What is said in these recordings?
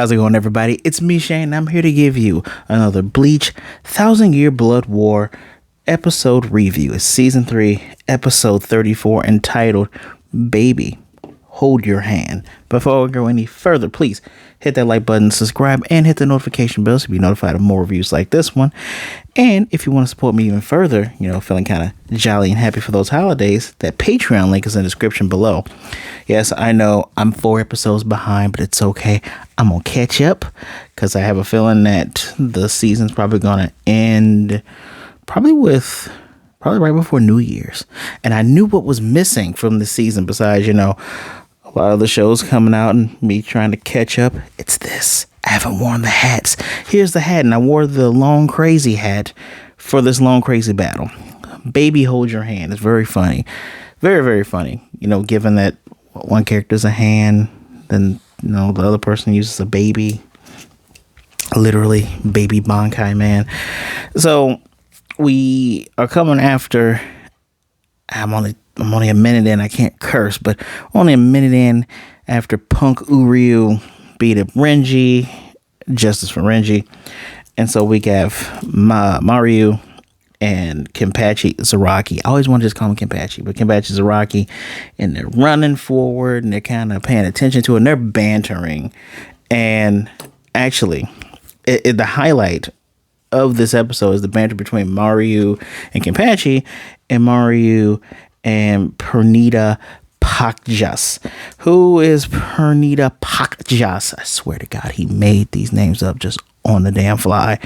How's it going, everybody? It's me, Shane, and I'm here to give you another Bleach 1,000-Year Blood War episode review. It's Season 3, Episode 34, entitled Baby, Hold Your Hand. Before we go any further, please hit that like button, subscribe, and hit the notification bell to be notified of more reviews like this one. And if you want to support me even further, feeling kind of jolly and happy for those holidays, that Patreon link is in the description below. Yes, I know I'm 4 episodes behind, but it's okay. I'm going to catch up because I have a feeling that the season's probably going to end probably right before New Year's. And I knew what was missing from the season besides, a lot of the shows coming out and me trying to catch up. It's this. I haven't worn the hats. Here's the hat, and I wore the long crazy hat for this long crazy battle. Baby, hold your hand. It's very funny. Very, very funny. Given that one character's a hand, then the other person uses a baby. Literally, baby Bankai man. So we are coming after. I'm only a minute in. I can't curse, but only a minute in after Punk Uryu beat up Renji, justice for Renji. And so we have Mayuri'a and Kenpachi Zaraki. I always want to just call him Kenpachi, but Kenpachi Zaraki, and they're running forward and they're kind of paying attention to it and they're bantering. And actually, the highlight of this episode is the banter between Mayuri'a and Kenpachi, and Mayuri'a and Perdina Parnkgjas. Who is Perdina Parnkgjas? I swear to God, he made these names up just on the damn fly.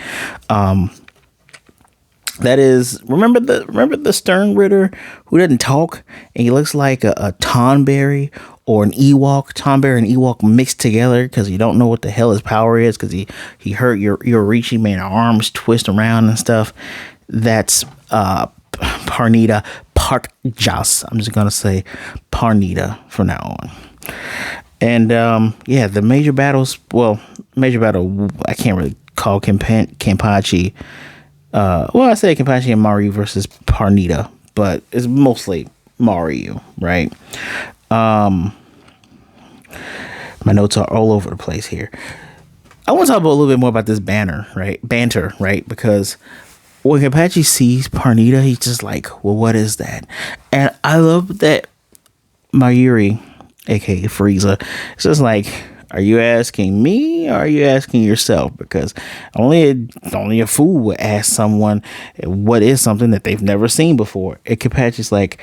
That is, remember the Stern Ritter who doesn't talk and he looks like a Tonberry or an Ewok. Tonberry and Ewok mixed together because you don't know what the hell his power is because he hurt your Reaching Man arms twist around and stuff. That's Perdina Parnkgjas. I'm just gonna say Perdina from now on. And the major battle I can't really call Kenpachi. I say Kenpachi and Mayuri'a versus Perdina, but it's mostly Mayuri'a, right? My notes are all over the place here. I want to talk a little bit more about this banter, right? Because when Kenpachi sees Perdina, he's just like, well, what is that? And I love that Mayuri'a, aka Frieza, it's just like, are you asking me or are you asking yourself? Because only a fool would ask someone what is something that they've never seen before. And Kenpachi's like,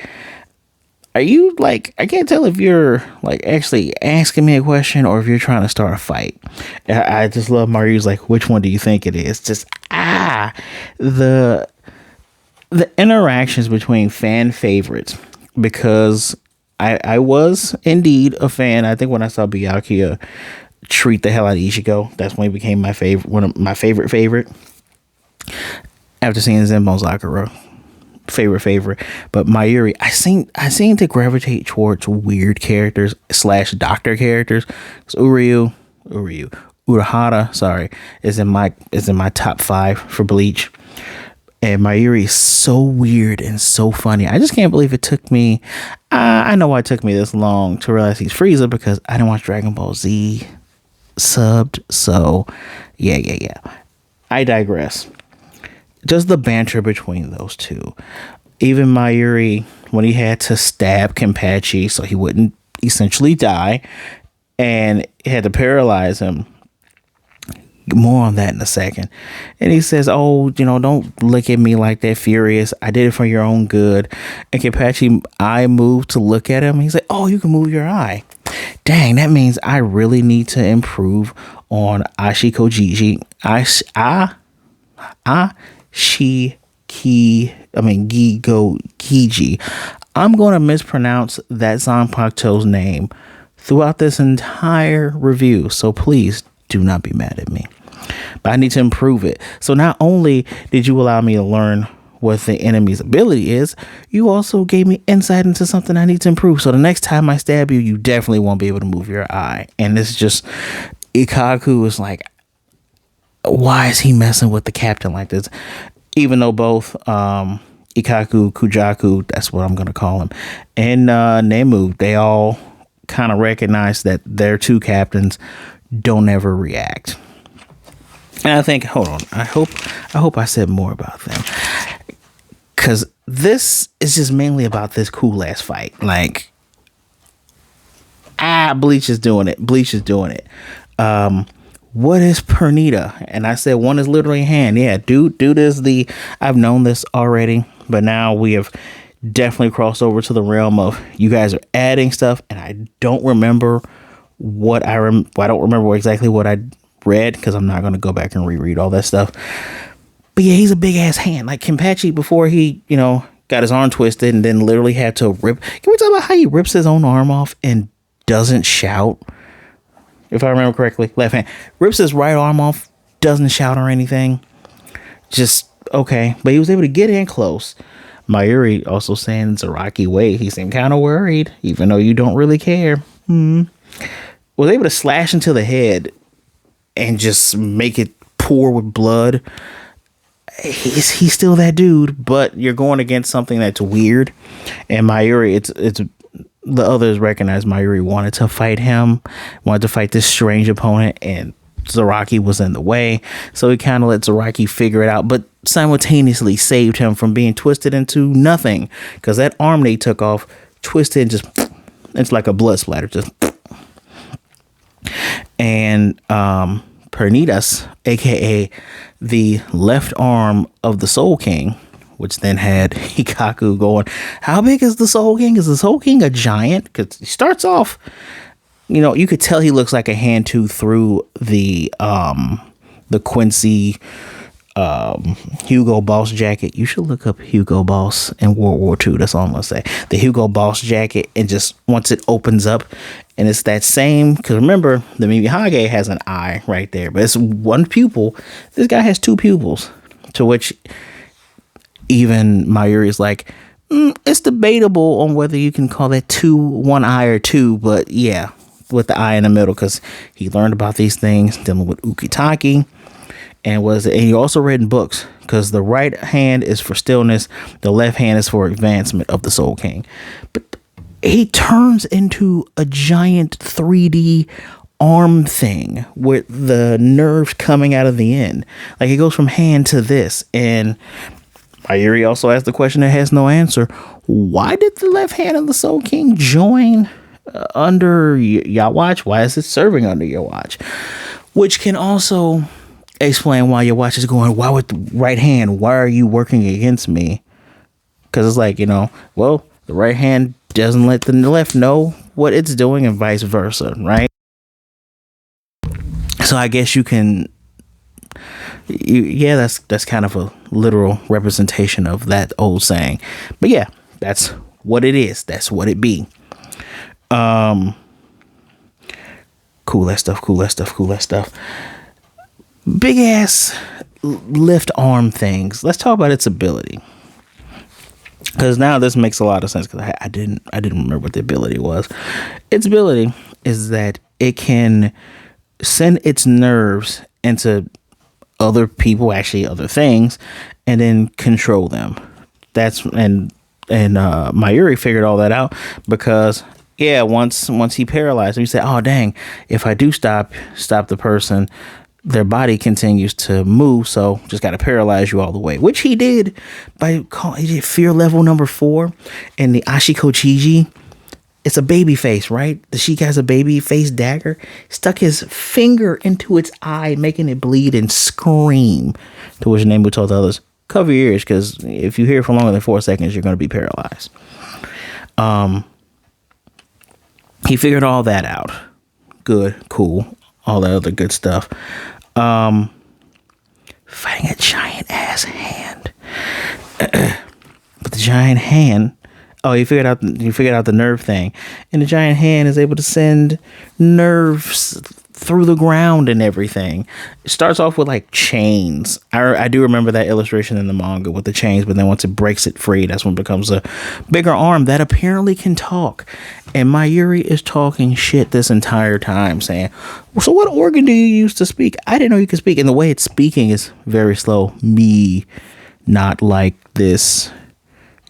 are you like, I can't tell if you're like actually asking me a question or if you're trying to start a fight. I just love Mayuri'a's like, which one do you think it is? Just the interactions between fan favorites, because I was indeed a fan. I think when I saw Byakuya treat the hell out of Ichigo, that's when he became my favorite, one of my favorite. After seeing Zenbone Sakura, favorite. But Mayuri'a, I seem to gravitate towards weird characters / doctor characters. So Urahara, is in my top 5 for Bleach. And Mayuri'a is so weird and so funny. I just can't believe it took me. I know why it took me this long to realize he's Frieza, because I didn't watch Dragon Ball Z subbed. So, yeah. I digress. Just the banter between those two. Even Mayuri'a, when he had to stab Kenpachi so he wouldn't essentially die, and had to paralyze him. More on that in a second. And he says, oh, don't look at me like that, Furious. I did it for your own good. And Kenpachi eye moved to look at him. He's like, oh, you can move your eye. Dang, that means I really need to improve on Ashikojiji. Gigi. I'm going to mispronounce that Zanpakuto's name throughout this entire review. So please do not be mad at me. But I need to improve it. So not only did you allow me to learn what the enemy's ability is, you also gave me insight into something I need to improve. So the next time I stab you, you definitely won't be able to move your eye. And it's just, Ikaku is like, why is he messing with the captain like this? Even though both Ikaku, Kujaku, that's what I'm going to call him, and Nemu, they all kind of recognize that their two captains don't ever react. And I think, hold on, I hope I said more about them, because this is just mainly about this cool ass fight. Like, Bleach is doing it. What is Perdina? And I said one is literally a hand. Yeah, dude is I've known this already, but now we have definitely crossed over to the realm of you guys are adding stuff, and I don't remember what I don't remember exactly what I read, because I'm not going to go back and reread all that stuff. But yeah, he's a big ass hand, like Kenpachi before he, got his arm twisted and then literally had to rip. Can we talk about how he rips his own arm off and doesn't shout? If I remember correctly, left hand rips his right arm off, doesn't shout or anything. Just okay, but he was able to get in close. Mayuri also saying Zaraki wait. He seemed kind of worried, even though you don't really care. Was able to slash into the head and just make it pour with blood. He's still that dude, but you're going against something that's weird. And Mayuri, it's the others recognize Mayuri wanted to fight him, wanted to fight this strange opponent, and Zaraki was in the way. So he kind of let Zaraki figure it out, but simultaneously saved him from being twisted into nothing, because that arm they took off, twisted, just it's like a blood splatter. Just and Perdina's, aka the left arm of the Soul King, which then had Hikaku going, how big is the Soul King? Is the Soul King a giant? Because he starts off, you could tell he looks like a hand tooth through the Quincy Hugo Boss jacket. You should look up Hugo Boss in World War II. That's all I'm gonna say. The Hugo Boss jacket, and just once it opens up, and it's that same, because remember the Mimihage has an eye right there, but it's one pupil. This guy has two pupils, to which even Mayuri is like, it's debatable on whether you can call that one eye or two, but yeah, with the eye in the middle, because he learned about these things dealing with Ukitake. And he also read in books, because the right hand is for stillness, the left hand is for advancement of the Soul King. But he turns into a giant 3D arm thing with the nerves coming out of the end. Like, it goes from hand to this. And Mayuri also asked the question that has no answer. Why did the left hand of the Soul King join under your watch? Why is it serving under your watch? Which can also explain why your watch is going, why with the right hand? Why are you working against me? Because it's like, well, the right hand doesn't let the left know what it's doing, and vice versa, right? So I guess you can, that's kind of a literal representation of that old saying. But yeah, that's what it is. That's what it be. Cool that stuff. Big ass lift arm things. Let's talk about its ability, because now this makes a lot of sense, because I didn't remember what the ability was. Its ability is that it can send its nerves into other people, actually other things, and then control them. And Mayuri figured all that out, because once he paralyzed him, he said, oh dang, if I do stop the person, their body continues to move, so just got to paralyze you all the way, which he did he did fear level number 4 in the Ashiko Chiji. It's a baby face, right? The Sheik has a baby face dagger. Stuck his finger into its eye, making it bleed and scream, to which name we told the others, cover your ears, because if you hear it for longer than 4 seconds, you're going to be paralyzed. He figured all that out. Good, cool, all that other good stuff. Fighting a giant ass hand. But the giant hand, you figured out the nerve thing, and the giant hand is able to send nerves through the ground and everything. It starts off with like chains. I do remember that illustration in the manga with the chains, but then once it breaks it free, that's when it becomes a bigger arm that apparently can talk. And Mayuri is talking shit this entire time, saying, so what organ do you use to speak? I didn't know you could speak. And the way it's speaking is very slow. Me, not like this.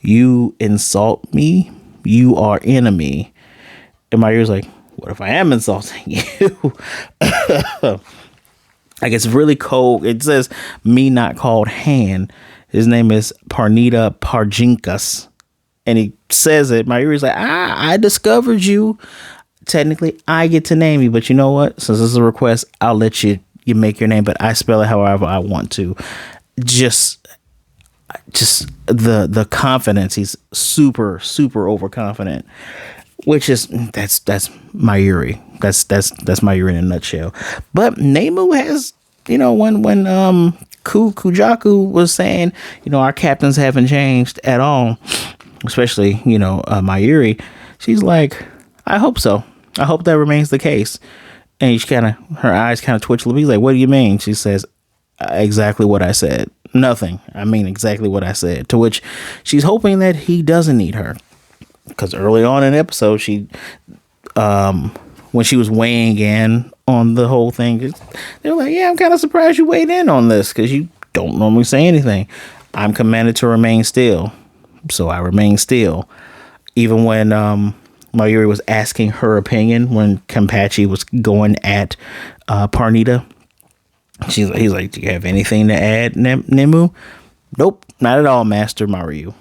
You insult me, you are enemy. And Mayuri's like, What if I am insulting you? Like, it's really cold. It says me not called Han. His name is Perdina Parnkgjas. And he says it. Mayuri's like, I discovered you. Technically, I get to name you. But you know what? Since this is a request, I'll let you make your name. But I spell it however I want to. Just the confidence. He's super, super overconfident. Which is that's Mayuri. That's Mayuri in a nutshell. But Nemu has, when Kujaku was saying, our captains haven't changed at all, especially Mayuri. She's like, I hope so. I hope that remains the case. And her eyes kind of twitch a little bit. He's like, what do you mean? She says, exactly what I said. Nothing. I mean exactly what I said. To which she's hoping that he doesn't need her. Because early on in the episode, she, when she was weighing in on the whole thing, they're like, yeah, I'm kind of surprised you weighed in on this because you don't normally say anything. I'm commanded to remain still. So I remain still. Even when Mayuri was asking her opinion when Kenpachi was going at Perdina, he's like, do you have anything to add, Nemu? Nope, not at all, Master Mario.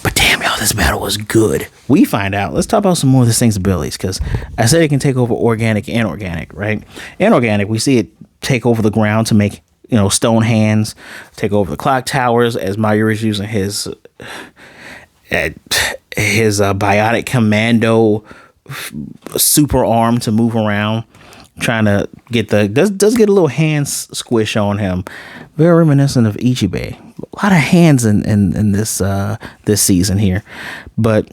But damn, y'all, this battle was good. We find out. Let's talk about some more of this thing's abilities, because I said it can take over organic and inorganic, right? Inorganic, we see it take over the ground to make, stone hands, take over the clock towers as Mayuri's using his biotic commando super arm to move around, trying to get does get a little hand squish on him, very reminiscent of Ichibe. A lot of hands in this season here, but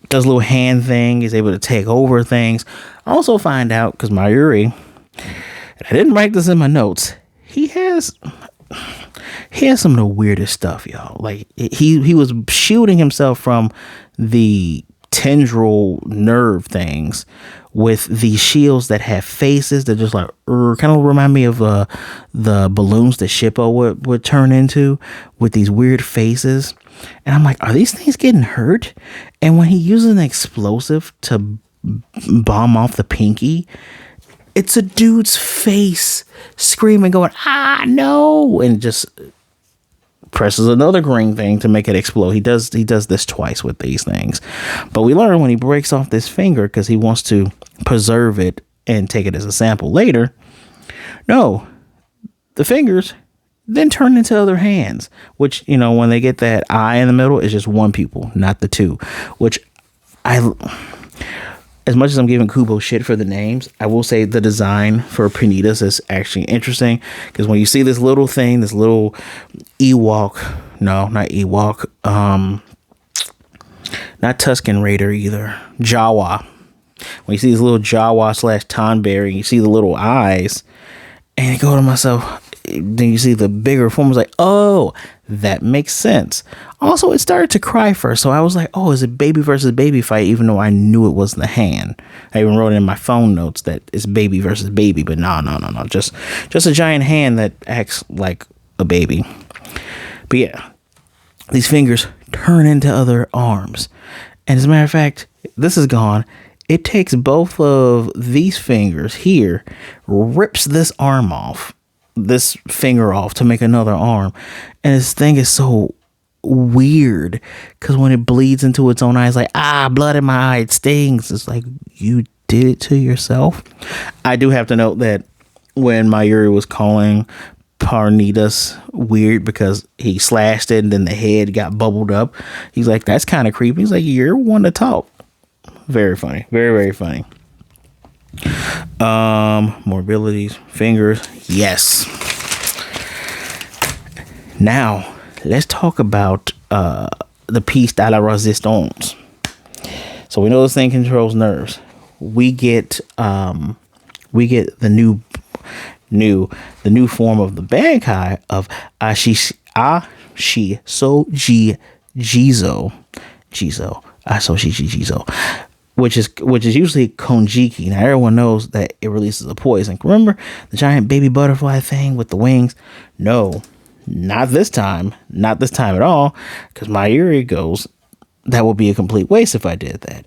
does a little hand thing. He's able to take over things. I also find out, because Mayuri, and I didn't write this in my notes, he has some of the weirdest stuff, y'all. Like, he was shielding himself from the tendril nerve things with these shields that have faces that just like kind of remind me of the balloons that Shippo would turn into, with these weird faces. And I'm like, are these things getting hurt? And when he uses an explosive to bomb off the pinky, it's a dude's face screaming, going, no, and just presses another green thing to make it explode. He does this twice with these things. But we learn when he breaks off this finger because he wants to preserve it and take it as a sample later. No, the fingers then turn into other hands, which, when they get that eye in the middle, it's just one pupil, not the two, which as much as I'm giving Kubo shit for the names, I will say the design for Perdina's is actually interesting, because when you see this little thing, this little not Tusken Raider either, Jawa. When you see this little Jawa / Tonberry, you see the little eyes, and you go to myself, then you see the bigger form. I was like, oh, that makes sense. Also, it started to cry first, so I was like, oh, is it baby versus baby fight, even though I knew it was the hand. I even wrote it in my phone notes that it's baby versus baby, but no, just a giant hand that acts like a baby. But yeah, these fingers turn into other arms, and as a matter of fact, this is gone. It takes both of these fingers here, rips this arm off, this finger off to make another arm. And this thing is so weird, because when it bleeds into its own eye, it's like, blood in my eye, it stings. It's like, you did it to yourself. I do have to note that when Mayuri was calling Perdina's weird because he slashed it and then the head got bubbled up, he's like, that's kind of creepy. He's like, you're one to talk. Very funny. Very, very funny. More abilities. Fingers. Yes. Now, let's talk about the piece de la resistance. So we know this thing controls nerves. We get the new form of the Bankai of Asoshi Jizo, which is usually Konjiki. Now everyone knows that it releases a poison. Remember the giant baby butterfly thing with the wings? No, not this time. Not this time at all. Because Mayuri goes, that would be a complete waste if I did that.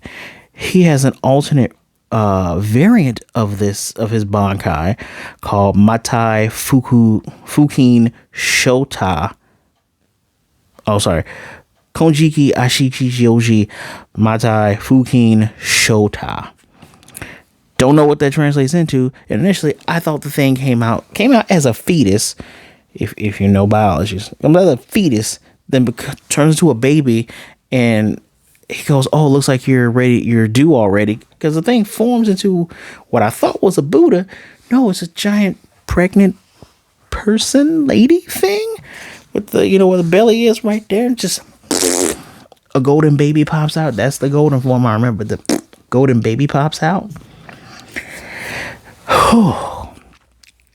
he has an alternate variant of his Bankai called Matai Fukin Shota. Oh, sorry. Konjiki Ashiki Joji Matai Fukin Shota. Don't know what that translates into. And initially, I thought the thing came out as a fetus. If you know biology, another fetus then turns into a baby, and he goes, "Oh, looks like you're ready. You're due already." Because the thing forms into what I thought was a Buddha. No, it's a giant pregnant person, lady thing with the where the belly is right there, and just a golden baby pops out. That's the golden form I remember. The golden baby pops out.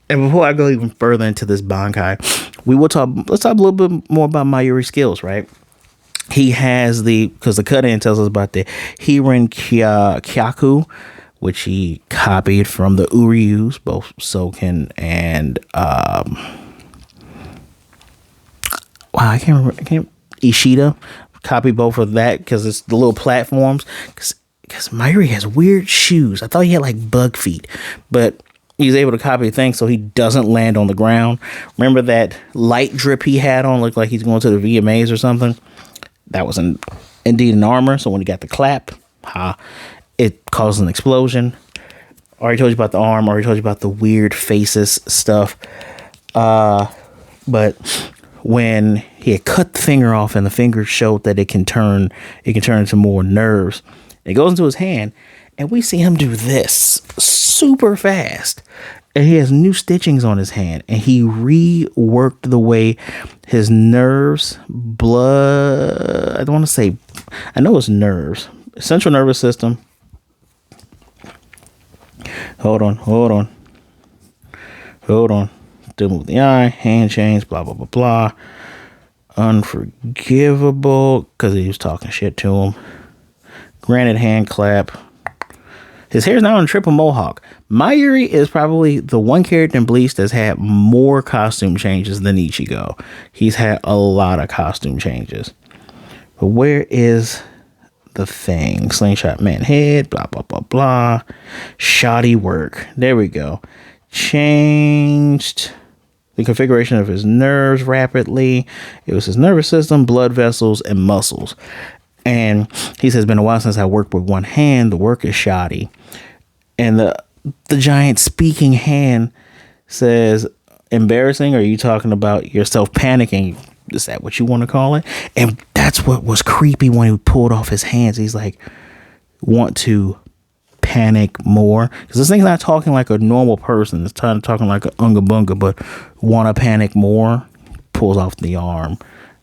And before I go even further into this Bankai, let's talk a little bit more about Mayuri's skills, right? He has because the cut-in tells us about the Hirin Kyaku, which he copied from the Uryus, both Soken and I can't Ishida. Copy both of that because it's the little platforms. Because Mayuri has weird shoes. I thought he had like bug feet, but he's able to copy things so he doesn't land on the ground. Remember that light drip he had on looked like he's going to the VMAs or something? That was indeed an armor. So when he got the clap, it caused an explosion. Already told you about the arm. Already told you about the weird faces stuff. But when he had cut the finger off and the finger showed that it can turn into more nerves, it goes into his hand, and we see him do this super fast. And he has new stitchings on his hand, and he reworked the way his nerves, blood, I don't want to say, I know it's nerves, central nervous system. Hold on. Still move the eye, hand chains, blah, blah, blah, blah. Unforgivable, because he was talking shit to him. Granted hand clap. His hair's now in triple mohawk. Mayuri is probably the one character in Bleach that's had more costume changes than Ichigo. He's had a lot of costume changes. But where is the thing? Slingshot man head, blah, blah, blah, blah. Shoddy work. There we go. Changed the configuration of his nerves rapidly. It was his nervous system, blood vessels, and muscles. And he says, it's been a while since I worked with one hand. The work is shoddy. And the giant speaking hand says, embarrassing? Or are you talking about yourself panicking? Is that what you want to call it? And that's what was creepy when he pulled off his hands. He's like, want to panic more? Because this thing's not talking like a normal person. It's talking like an unga bunga, but want to panic more? Pulls off the arm.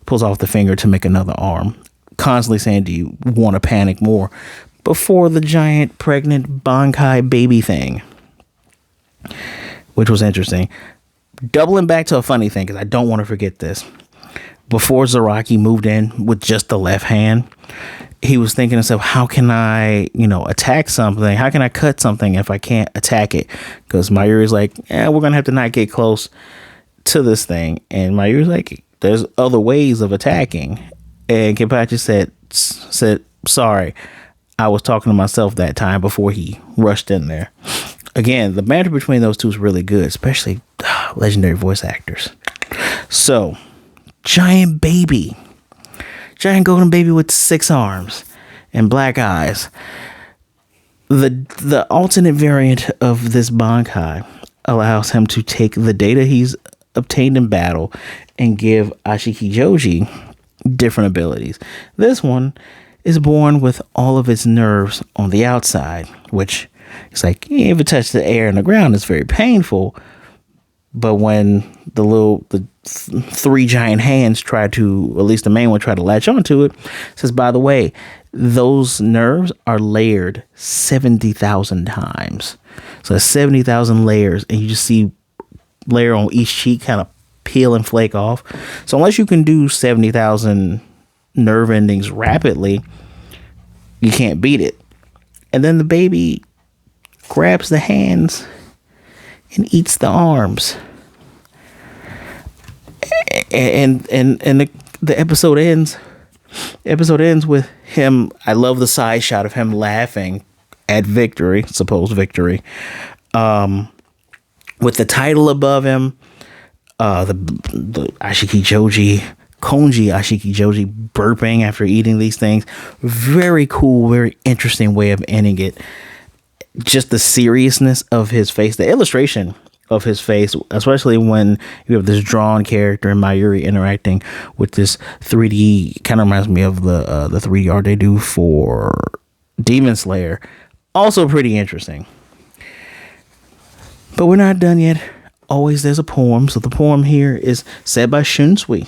Pulls off the finger to make another arm. Constantly saying, do you want to panic more? Before the giant pregnant Bankai baby thing, which was interesting. Doubling back to a funny thing, because I don't want to forget this. Before Zaraki moved in with just the left hand, he was thinking to himself, how can I, attack something? How can I cut something if I can't attack it? Because Mayuri's like, we're going to have to not get close to this thing. And Mayuri's like, there's other ways of attacking. And Kenpachi said, sorry, I was talking to myself that time before he rushed in there. Again, the banter between those two is really good, especially legendary voice actors. So, giant golden baby with 6 arms and black eyes. The alternate variant of this Bankai allows him to take the data he's obtained in battle and give Ashiki Joji different abilities. This one is born with all of its nerves on the outside, which it's like, if it touches the air and the ground, it's very painful. But when the 3 giant hands try to, at least the main one, try to latch onto it, says, by the way, those nerves are layered 70,000 times. So that's 70,000 layers, and you just see layer on each cheek kind of peel and flake off. So unless you can do 70,000 nerve endings rapidly, you can't beat it. And then the baby grabs the hands and eats the arms. And the episode ends Episode ends with him. I love the side shot of him laughing at victory, supposed victory, with the title above him. The Ashiki Joji, Konji Ashiki Joji burping after eating these things. Very cool, very interesting way of ending it. Just the seriousness of his face, the illustration of his face, especially when you have this drawn character in Mayuri interacting with this 3D, kind of reminds me of the 3D art they do for Demon Slayer. Also pretty interesting. But we're not done yet. Always there's a poem. So the poem here is said by Shunsui.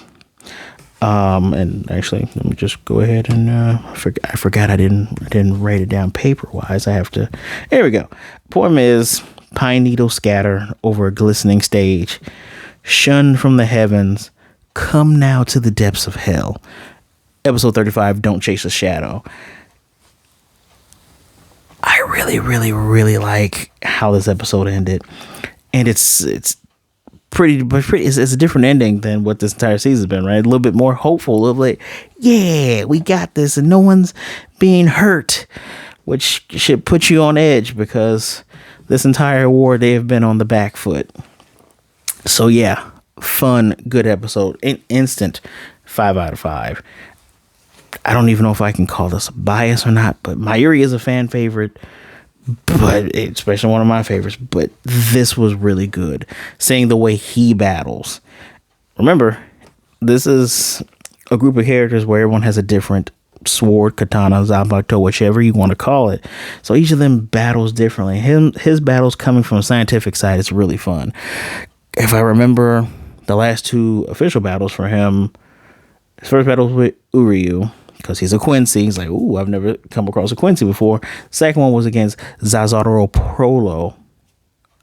And actually, let me just go ahead and I forgot I didn't write it down paper wise. I have to. There we go. Poem is: pine needles scatter over a glistening stage, shun from the heavens, come now to the depths of hell. Episode 35. Don't chase a shadow. I really, really like how this episode ended, and it's pretty. It's a different ending than what this entire season's been, right? A little bit more hopeful, a little bit, yeah, we got this, and no one's being hurt, which should put you on edge because this entire war they have been on the back foot. So yeah, fun, good episode, instant 5 out of 5. I don't even know if I can call this a bias or not, but Mayuri is a fan favorite, but especially one of my favorites. But this was really good. Seeing the way he battles. Remember, this is a group of characters where everyone has a different sword, katana, zanbakuto, whichever you want to call it. So each of them battles differently. His battles coming from a scientific side is really fun. If I remember the last 2 official battles for him, his first battle was with Uryu, because he's a Quincy. He's like, ooh, I've never come across a Quincy before. Second one was against Zazaro Prolo,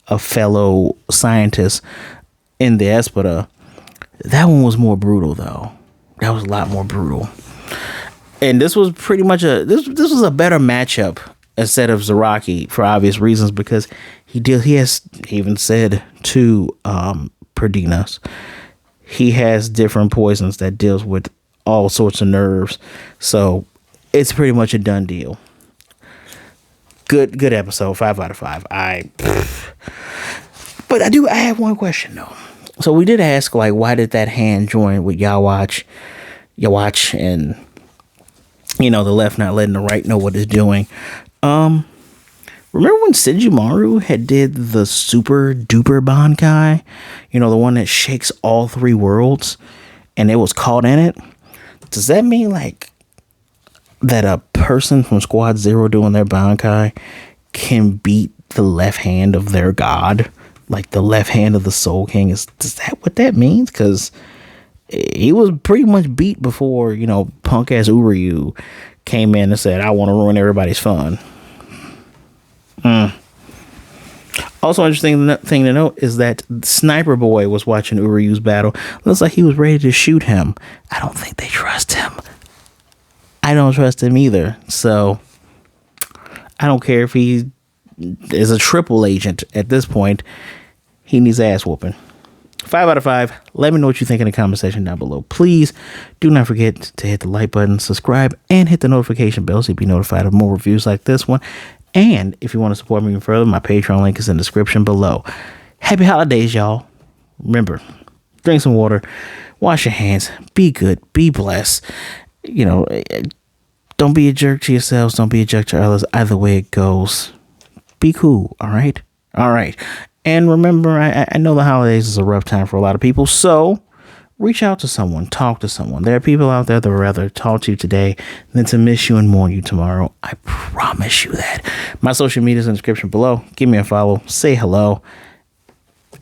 a fellow scientist in the Espada. That one was more brutal, though. That was a lot more brutal. And this was pretty much this was a better matchup instead of Zaraki for obvious reasons, because he even said to Perdinas, he has different poisons that deals with all sorts of nerves. So it's pretty much a done deal. Good episode, 5 out of 5. But I have one question though. So we did ask, like, why did that hand join with Yawatch and, you know, the left not letting the right know what it's doing. Remember when Senjumaru had did the super duper Bankai? You know, the one that shakes all 3 worlds, and it was caught in it? Does that mean, like, that a person from Squad Zero doing their Bankai can beat the left hand of their god? Like, the left hand of the Soul King? Is that what that means? Because he was pretty much beat before, you know, punk ass Uryu came in and said, I want to ruin everybody's fun. Also, interesting thing to note is that Sniper Boy was watching Uryu's battle. Looks like he was ready to shoot him. I don't think they trust him. I don't trust him either. So I don't care if he is a triple agent at this point. He needs ass whooping. 5 out of 5. Let me know what you think in the comment section down below. Please do not forget to hit the like button, subscribe, and hit the notification bell so you'll be notified of more reviews like this one. And if you want to support me even further, my Patreon link is in the description below. Happy holidays, y'all. Remember, drink some water, wash your hands, be good, be blessed. You know, don't be a jerk to yourselves, don't be a jerk to others. Either way it goes, be cool, all right? All right. And remember, I know the holidays is a rough time for a lot of people, so reach out to someone, talk to someone. There are people out there that would rather talk to you today than to miss you and mourn you tomorrow. I promise you that. My social media is in the description below. Give me a follow, say hello,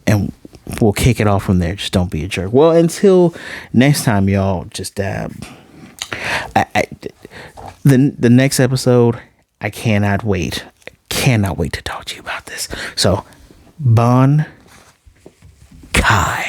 and we'll kick it off from there. Just don't be a jerk. Well, until next time, y'all, just the next episode, I cannot wait. Cannot wait to talk to you about this. So, Bon Kai.